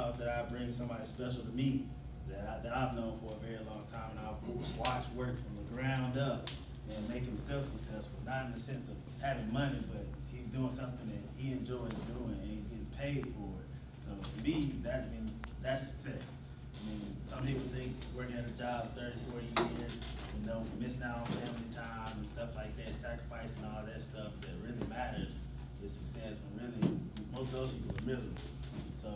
job that I bring somebody special to me that I've known for a very long time, and I've watched work from the ground up and make himself successful, not in the sense of having money, but he's doing something that he enjoys doing and he's getting paid for it. So to me, that's success. I mean, some people think working at a job 30, 40 years, missing out on family time and stuff like that, sacrificing all that stuff that really matters is success, when really most of those people are miserable. So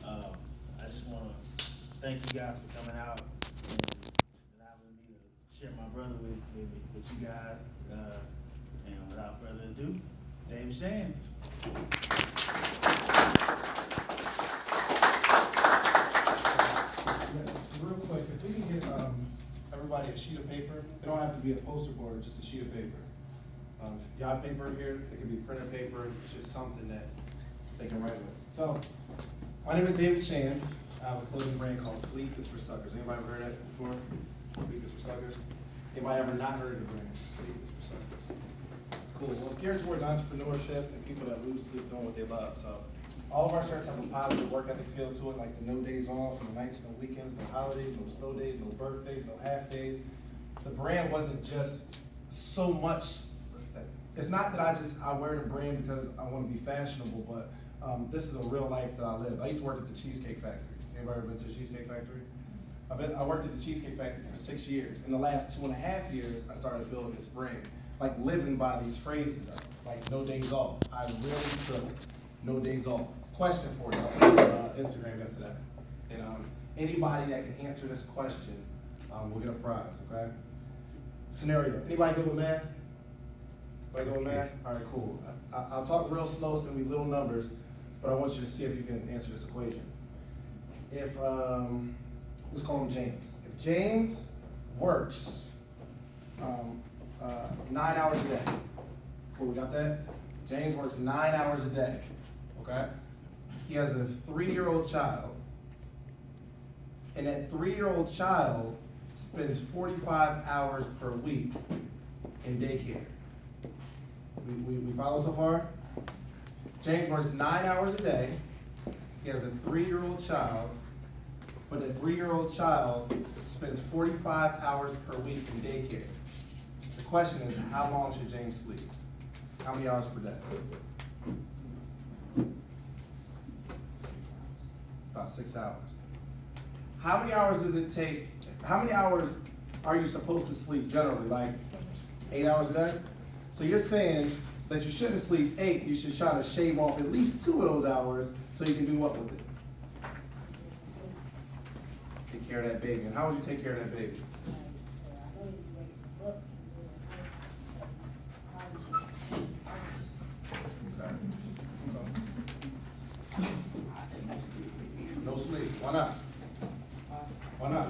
I just want to thank you guys for coming out and allowing me to share my brother with you guys. And without further ado, David Shands. Real quick, if we can get everybody a sheet of paper, it don't have to be a poster board, just a sheet of paper. Y'all have paper here, it could be printer paper, it's just something that they can write with. So, my name is David Shands. I have a clothing brand called Sleep is for Suckers. Anybody ever heard of that before? Sleep is for Suckers. Anybody ever not heard of the brand? Sleep is for Suckers. Cool. Well, it's geared towards entrepreneurship and people that lose sleep doing what they love. So, all of our shirts have a positive work ethic feel to it, like the no days off, no nights, no weekends, no holidays, no snow days, no birthdays, no half days. The brand wasn't just so much. It's not that I wear the brand because I want to be fashionable, but this is a real life that I live. I used to work at the Cheesecake Factory. Anybody ever been to the Cheesecake Factory? I worked at the Cheesecake Factory for 6 years. In the last 2.5 years, I started building this brand, like living by these phrases, like no days off. I really took no days off. Question for you, Instagram yesterday. And anybody that can answer this question will get a prize, okay? Scenario, anybody good with math? Anybody good with math? All right, cool. I'll talk real slow, it's gonna be little numbers, but I want you to see if you can answer this equation. If, let's call him James. If James works 9 hours a day, cool, we got that? James works 9 hours a day, okay? He has a 3-year-old child, and that 3-year-old child spends 45 hours per week in daycare. We follow so far? James works 9 hours a day. He has a 3-year-old child, but that 3-year-old child spends 45 hours per week in daycare. The question is, how long should James sleep? How many hours per day? About 6 hours. How many hours does it take? How many hours are you supposed to sleep generally? Like 8 hours a day? So you're saying that you shouldn't sleep 8, you should try to shave off at least 2 of those hours so you can do what with it? Take care of that baby. And how would you take care of that baby? No sleep. Why not? Why not?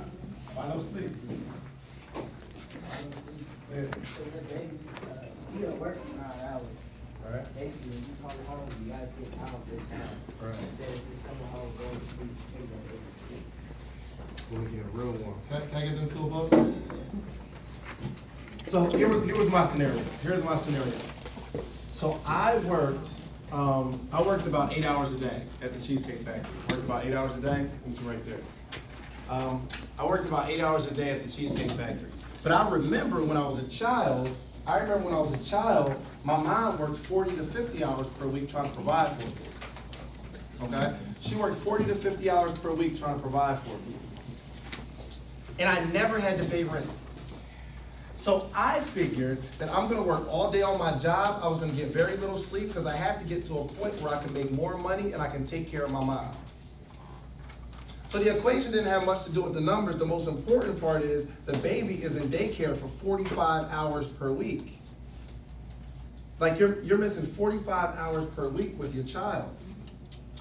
Why no sleep? Yeah. You don't work 9 hours. Right. Basically, when you come home, you gotta spend time with your child. Right. Instead of just coming home, going to sleep, take that every 6. We'll get real warm. Can I get them to a boat? So here was my scenario. Here's my scenario. So I worked about 8 hours a day at the Cheesecake Factory. Worked about 8 hours a day. It's right there. I worked about 8 hours a day at the Cheesecake Factory. But I remember when I was a child, my mom worked 40 to 50 hours per week trying to provide for me. Okay? She worked 40 to 50 hours per week trying to provide for me. And I never had to pay rent. So I figured that I'm gonna work all day on my job. I was gonna get very little sleep because I have to get to a point where I can make more money and I can take care of my mom. So the equation didn't have much to do with the numbers. The most important part is the baby is in daycare for 45 hours per week. Like you're missing 45 hours per week with your child.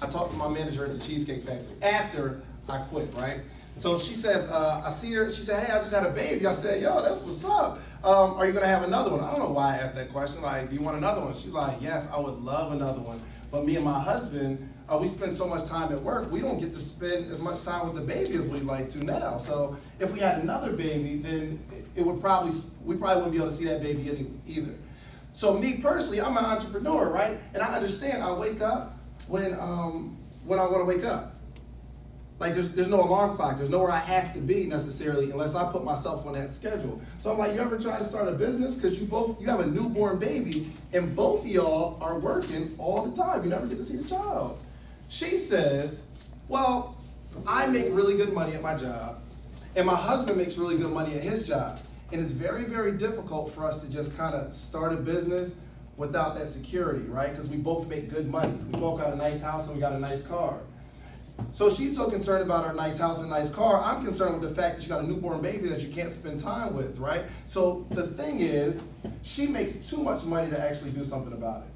I talked to my manager at the Cheesecake Factory after I quit, right? So she says, I see her, she said, hey, I just had a baby. I said, yo, that's what's up. Are you gonna have another one? I don't know why I asked that question. Like, do you want another one? She's like, yes, I would love another one. But me and my husband, we spend so much time at work, we don't get to spend as much time with the baby as we'd like to now. So if we had another baby, then we probably wouldn't be able to see that baby either. So me personally, I'm an entrepreneur, right? And I understand I wake up when I want to wake up. Like there's no alarm clock. There's nowhere I have to be necessarily unless I put myself on that schedule. So I'm like, you ever try to start a business? Because you have a newborn baby and both of y'all are working all the time. You never get to see the child. She says, well, I make really good money at my job and my husband makes really good money at his job. And it's very, very difficult for us to just kind of start a business without that security, right? Because we both make good money. We both got a nice house and we got a nice car. So she's so concerned about her nice house and nice car. I'm concerned with the fact that you got a newborn baby that you can't spend time with, right? So the thing is, she makes too much money to actually do something about it.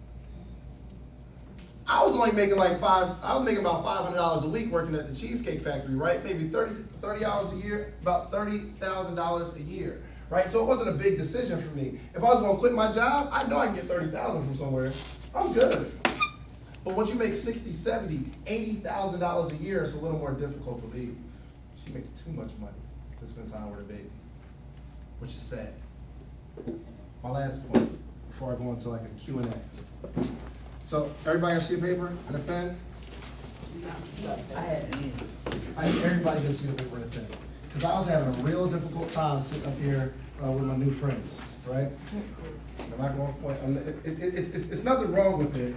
I was only making about $500 a week working at the Cheesecake Factory, right? Maybe 30 hours a year, about $30,000 a year, right? So it wasn't a big decision for me. If I was gonna quit my job, I know I can get $30,000 from somewhere. I'm good. But once you make $60,000, $70,000, $80,000 a year, it's a little more difficult to leave. She makes too much money to spend time with her baby, which is sad. My last point, before I go into like a Q&A. So everybody got a sheet of paper and a pen? I had everybody get a sheet of paper and a pen. Because I was having a real difficult time sitting up here with my new friends, right? I'm not going to point, it's nothing wrong with it.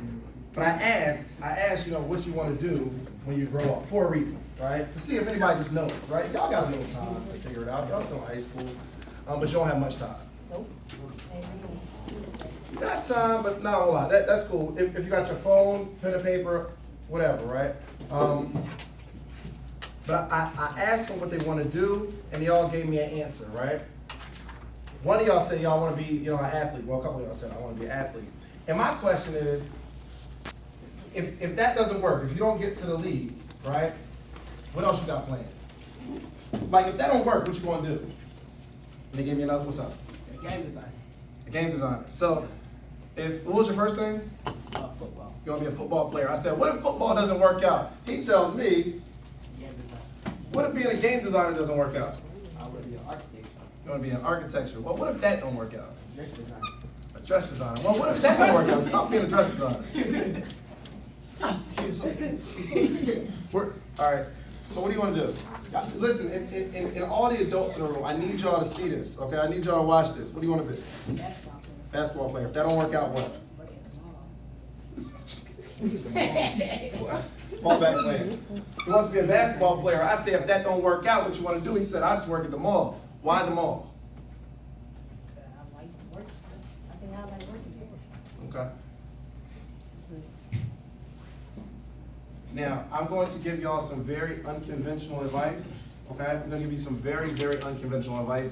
But I asked, you know, what you want to do when you grow up, for a reason, right? To see if anybody just knows, right? Y'all got a little time to figure it out. Y'all still in high school, but you don't have much time. Nope. You got time, but not a whole lot. That's cool. If you got your phone, pen and paper, whatever, right? But I asked them what they want to do, and they all gave me an answer, right? One of y'all said y'all want to be, you know, an athlete. Well, a couple of y'all said I want to be an athlete. And my question is, if that doesn't work, if you don't get to the league, right, what else you got planned? Like, if that don't work, what you gonna do? And they gave me another, what's up? Game design. A game designer. So, what was your first thing? Football. You wanna be a football player. I said, what if football doesn't work out? He tells me, Game design. what if being a game designer doesn't work out? I want to be an architect. You wanna be an architecture. Well, what if that don't work out? Dress design. A dress designer. Well, what if that don't work out? Talk being a dress designer. All right, so what do you want to do? Listen, in all the adults in the room, I need y'all to see this, okay? I need y'all to watch this. What do you want to be? Basketball player. If that don't work out, what? Fallback player. He wants to be a basketball player. I say, if that don't work out, what you want to do? He said, I just work at the mall. Why the mall? I like working. I think I like working here. Okay. Now, I'm going to give y'all some very unconventional advice, okay? I'm gonna give you some very, very unconventional advice,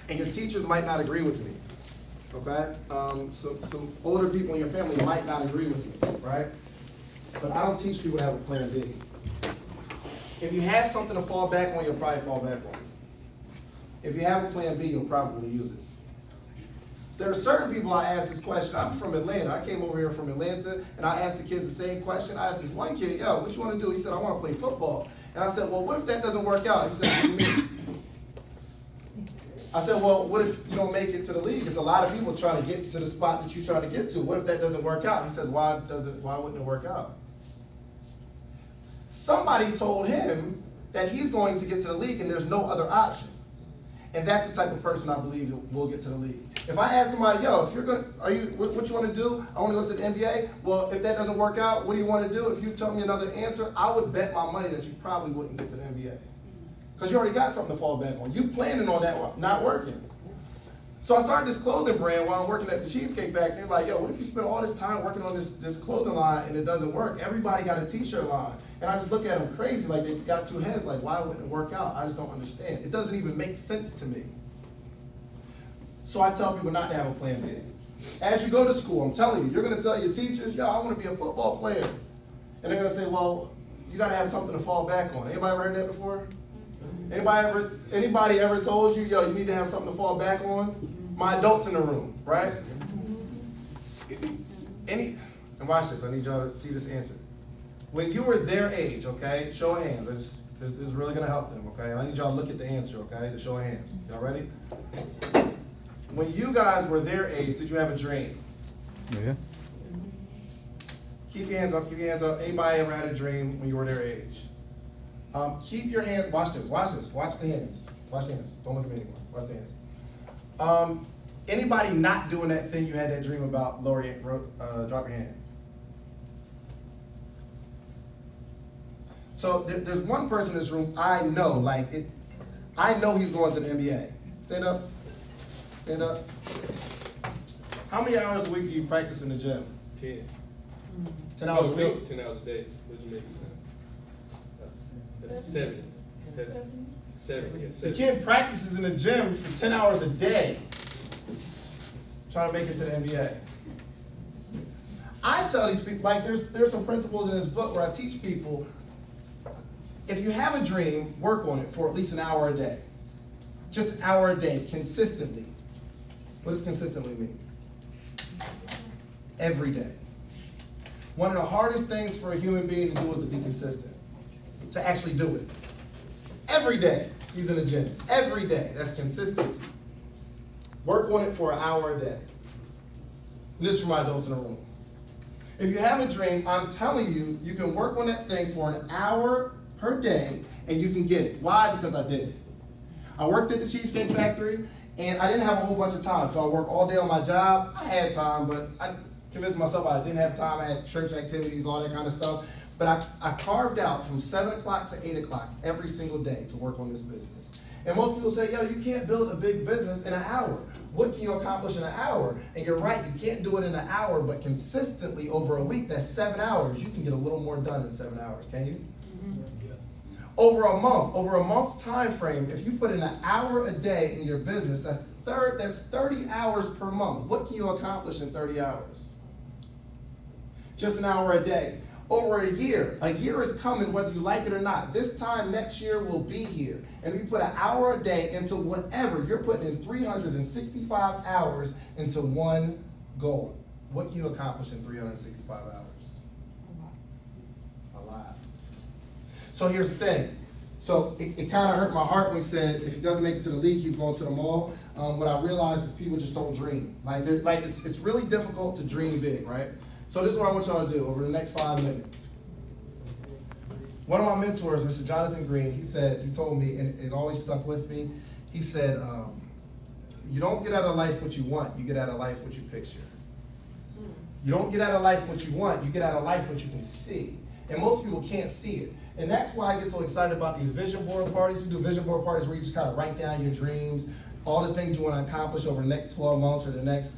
and your teachers might not agree with me, okay? Some older people in your family might not agree with me, right? But I don't teach people to have a plan B. If you have something to fall back on, you'll probably fall back on it. If you have a plan B, you'll probably use it. There are certain people I ask this question. I'm from Atlanta. I came over here from Atlanta, and I asked the kids the same question. I asked this one kid, yo, what you want to do? He said, I want to play football. And I said, well, what if that doesn't work out? He said, what do you mean? I said, well, what if you don't make it to the league? There's a lot of people trying to get to the spot that you're trying to get to. What if that doesn't work out? He says, why wouldn't it work out? Somebody told him that he's going to get to the league and there's no other option. And that's the type of person I believe will get to the league. If I ask somebody, yo, if you're gonna, what you want to do? I want to go to the NBA. Well, if that doesn't work out, what do you want to do? If you tell me another answer, I would bet my money that you probably wouldn't get to the NBA. Because you already got something to fall back on. You planning on that not working. So I started this clothing brand while I'm working at the Cheesecake Factory. Like, yo, what if you spend all this time working on this clothing line and it doesn't work? Everybody got a t-shirt line. And I just look at them crazy, like they got two heads, like why wouldn't it work out? I just don't understand. It doesn't even make sense to me. So I tell people not to have a plan B. As you go to school, I'm telling you, you're gonna tell your teachers, yo, I wanna be a football player. And they're gonna say, well, you gotta have something to fall back on. Anybody ever heard that before? Anybody ever told you, yo, you need to have something to fall back on? My adults in the room, right? And watch this, I need y'all to see this answer. When you were their age, okay, show of hands, this is really gonna help them, okay? I need y'all to look at the answer, okay, the show of hands. Y'all ready? When you guys were their age, did you have a dream? Yeah. Keep your hands up, keep your hands up. Anybody ever had a dream when you were their age? Keep your hands, watch this, watch the hands. Watch the hands, don't look at me anymore, watch the hands. Anybody not doing that thing you had that dream about, drop your hand. So there's one person in this room I know, I know he's going to the NBA. Stand up, stand up. How many hours a week do you practice in the gym? 10. 10 hours a No, week? 10 hours a day. What'd you make it sound? That's 7. That's 7, yeah, The 7. kid practices in the gym for 10 hours a day, trying to make it to the NBA. I tell these people, there's some principles in this book where I teach people, if you have a dream, work on it for at least an hour a day. Just an hour a day, consistently. What does consistently mean? Every day. One of the hardest things for a human being to do is to be consistent. To actually do it. Every day, he's in the gym. Every day, that's consistency. Work on it for an hour a day. And this is for my adults in the room. If you have a dream, I'm telling you, you can work on that thing for an hour per day, and you can get it. Why? Because I did it. I worked at the Cheesecake Factory, and I didn't have a whole bunch of time, so I worked all day on my job. I had time, but I convinced myself I didn't have time. I had church activities, all that kind of stuff. But I carved out from 7 o'clock to 8 o'clock every single day to work on this business. And most people say, yo, you can't build a big business in an hour. What can you accomplish in an hour? And you're right, you can't do it in an hour, but consistently over a week, that's 7 hours. You can get a little more done in 7 hours, can you? Over a month's time frame, if you put in an hour a day in your business, that's 30 hours per month. What can you accomplish in 30 hours? Just an hour a day. Over a year is coming whether you like it or not. This time next year will be here. And if you put an hour a day into whatever, you're putting in 365 hours into one goal. What can you accomplish in 365 hours? A lot. So here's the thing. So it kind of hurt my heart when he said if he doesn't make it to the league, he's going to the mall. What I realized is people just don't dream. It's really difficult to dream big, right? So this is what I want y'all to do over the next 5 minutes. One of my mentors, Mr. Jonathan Green, he told me, and it always stuck with me, he said, you don't get out of life what you want, you get out of life what you picture. You don't get out of life what you want, you get out of life what you can see. And most people can't see it. And that's why I get so excited about these vision board parties. We do vision board parties where you just kind of write down your dreams, all the things you want to accomplish over the next 12 months or the next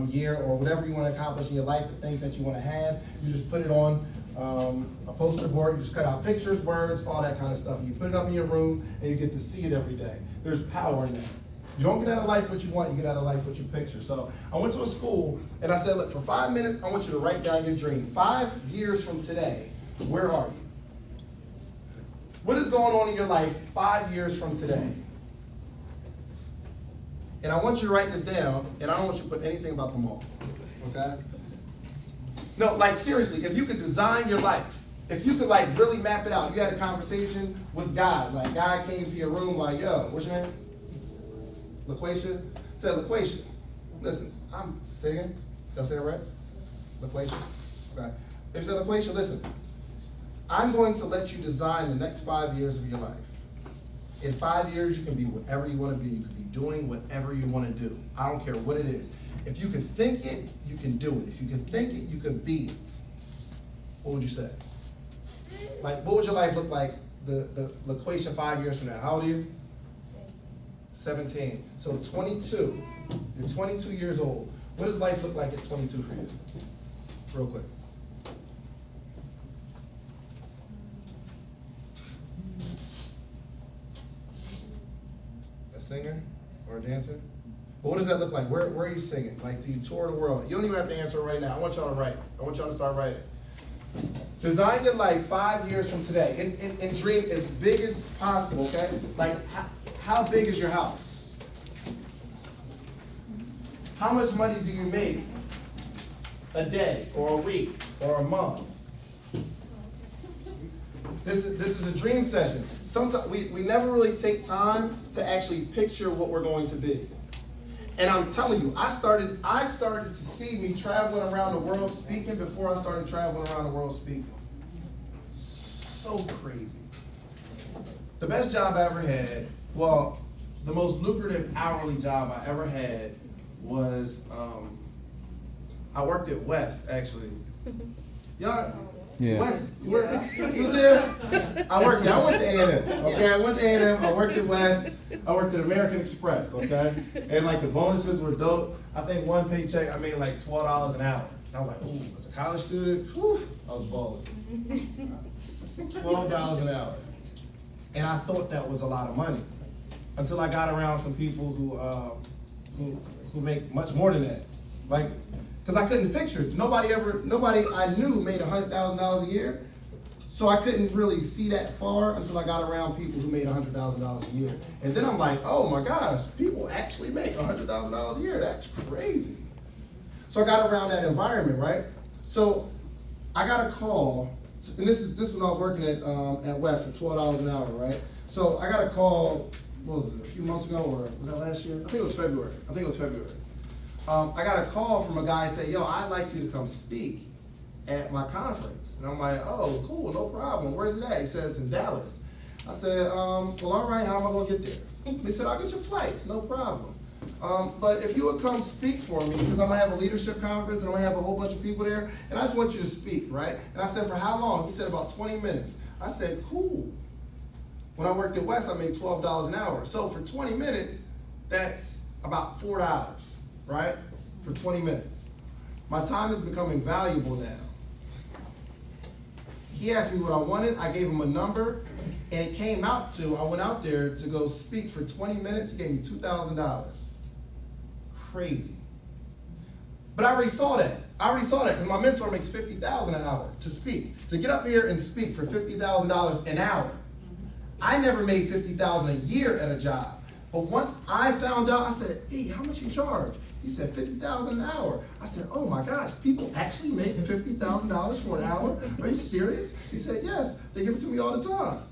year, or whatever you want to accomplish in your life, the things that you want to have. You just put it on a poster board, you just cut out pictures, words, all that kind of stuff. And you put it up in your room and you get to see it every day. There's power in that. You don't get out of life what you want, you get out of life what you picture. So I went to a school and I said, look, for 5 minutes, I want you to write down your dream. 5 years from today, where are you? What is going on in your life 5 years from today? And I want you to write this down, and I don't want you to put anything about the mall, okay? No, seriously, if you could design your life, if you could really map it out, you had a conversation with God, God came to your room yo, what's your name? LaQuasia? Said, LaQuasia, listen, say it again, did I say it right? LaQuasia, okay. If you said, LaQuasia, listen, I'm going to let you design the next 5 years of your life. In 5 years, you can be whatever you want to be. You can be doing whatever you want to do. I don't care what it is. If you can think it, you can do it. If you can think it, you can be it. What would you say? What would your life look like, the LaQuasia 5 years from now? How old are you? 17. So 22. You're 22 years old. What does life look like at 22 for you? Real quick. Singer or a dancer? But what does that look like? Where are you singing? Do you tour the world? You don't even have to answer right now. I want y'all to write. I want y'all to start writing. Design your life 5 years from today and dream as big as possible, okay? How big is your house? How much money do you make a day or a week or a month? This is a dream session. Sometimes we never really take time to actually picture what we're going to be. And I'm telling you, I started to see me traveling around the world speaking before I started traveling around the world speaking. So crazy. The best job I ever had, well, the most lucrative hourly job I ever had was, I worked at West, actually. Y'all, Yeah. West, you was there? I worked there, I went to A&M, okay? I went to A&M, I worked at West, I worked at American Express, okay? And like the bonuses were dope. I think one paycheck, I made like $12 an hour. And I was like, ooh, as a college student, whew, I was balling. $12 an hour. And I thought that was a lot of money, until I got around some people who make much more than that. Like, cause I couldn't picture it. Nobody I knew made $100,000 a year. So I couldn't really see that far until I got around people who made $100,000 a year. And then I'm like, oh my gosh, people actually make $100,000 a year. That's crazy. So I got around that environment, right? So I got a call, and this is when I was working at West for $12 an hour, right? So I got a call, what was it, a few months ago, or was that last year? I think it was February. I got a call from a guy saying, yo, I'd like you to come speak at my conference. And I'm like, oh, cool, no problem. Where's it at? He said, it's in Dallas. I said, well, all right, how am I gonna get there? He said, I'll get your flights, no problem. But if you would come speak for me, because I'm gonna have a leadership conference and I'm gonna have a whole bunch of people there, and I just want you to speak, right? And I said, for how long? He said, about 20 minutes. I said, cool. When I worked at West, I made $12 an hour. So for 20 minutes, that's about $4, right? For 20 minutes. My time is becoming valuable now. He asked me what I wanted, I gave him a number, and it came out to, I went out there to go speak for 20 minutes, he gave me $2,000. Crazy. But I already saw that. Because my mentor makes $50,000 an hour to speak. To get up here and speak for $50,000 an hour. I never made $50,000 a year at a job. But once I found out, I said, hey, how much you charge? He said, $50,000 an hour. I said, oh my gosh, people actually make $50,000 for an hour? Are you serious? He said, yes, they give it to me all the time.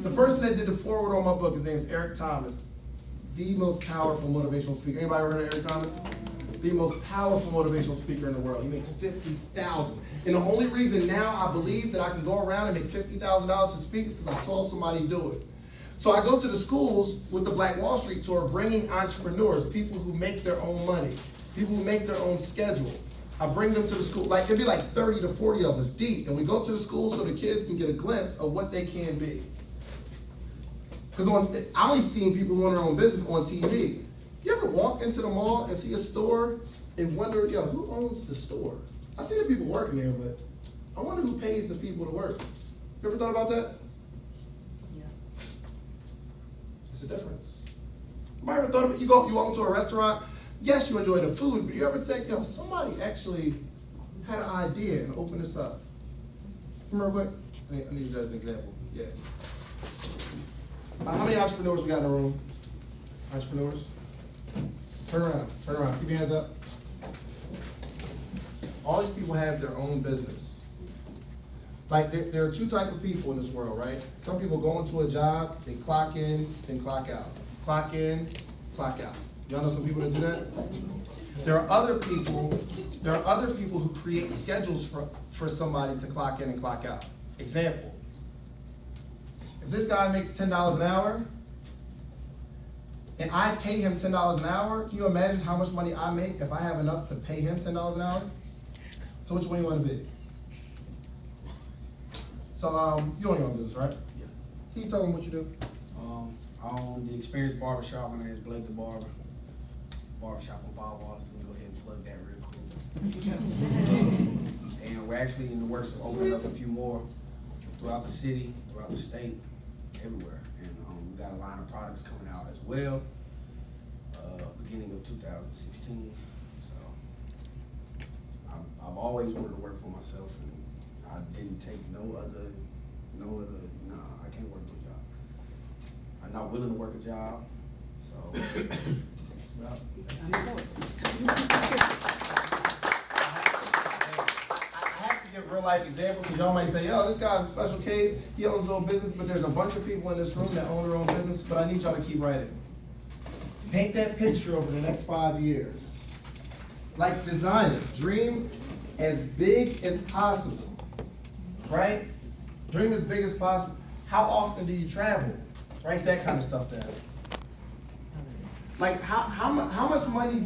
The person that did the foreword on my book, his name is Eric Thomas, the most powerful motivational speaker. Anybody ever heard of Eric Thomas? The most powerful motivational speaker in the world. He makes $50,000. And the only reason now I believe that I can go around and make $50,000 to speak is because I saw somebody do it. So I go to the schools with the Black Wall Street Tour, bringing entrepreneurs, people who make their own money, people who make their own schedule. I bring them to the school, like there'd be like 30 to 40 of us deep, and we go to the school so the kids can get a glimpse of what they can be. Because I only seen people who own their own business on TV. You ever walk into the mall and see a store and wonder, yo, who owns the store? I see the people working there, but I wonder who pays the people to work. You ever thought about that? It's a difference. You might ever thought about, you walk into a restaurant, yes, you enjoy the food, but you ever think, yo, somebody actually had an idea and opened this up? Remember quick? I need you as an example. Yeah. How many entrepreneurs we got in the room? Entrepreneurs? Turn around, keep your hands up. All these people have their own business. Like, there are two types of people in this world, right? Some people go into a job, they clock in, then clock out. Clock in, clock out. Y'all know some people that do that? There are other people who create schedules for somebody to clock in and clock out. Example, if this guy makes $10 an hour, and I pay him $10 an hour, can you imagine how much money I make if I have enough to pay him $10 an hour? So which one you want to be? So, you own your own business, right? Yeah. Can you tell them what you do? I own the Experience Barbershop. My name is Blake the Barber. Barbershop on Bob Wallace. Let me go ahead and plug that real quick. And we're actually in the works of opening up a few more throughout the city, throughout the state, everywhere. And we got a line of products coming out as well, beginning of 2016. So I've always wanted to work for myself, and I didn't take no other, I can't work no job. I'm not willing to work a job, so. Well, I have to give real life examples, because y'all might say, yo, this guy's a special case, he owns his own business, but there's a bunch of people in this room that own their own business, but I need y'all to keep writing. Paint that picture over the next 5 years. Like, design it, dream as big as possible, right? Dream as big as possible. How often do you travel? Write that kind of stuff down. Like, how much money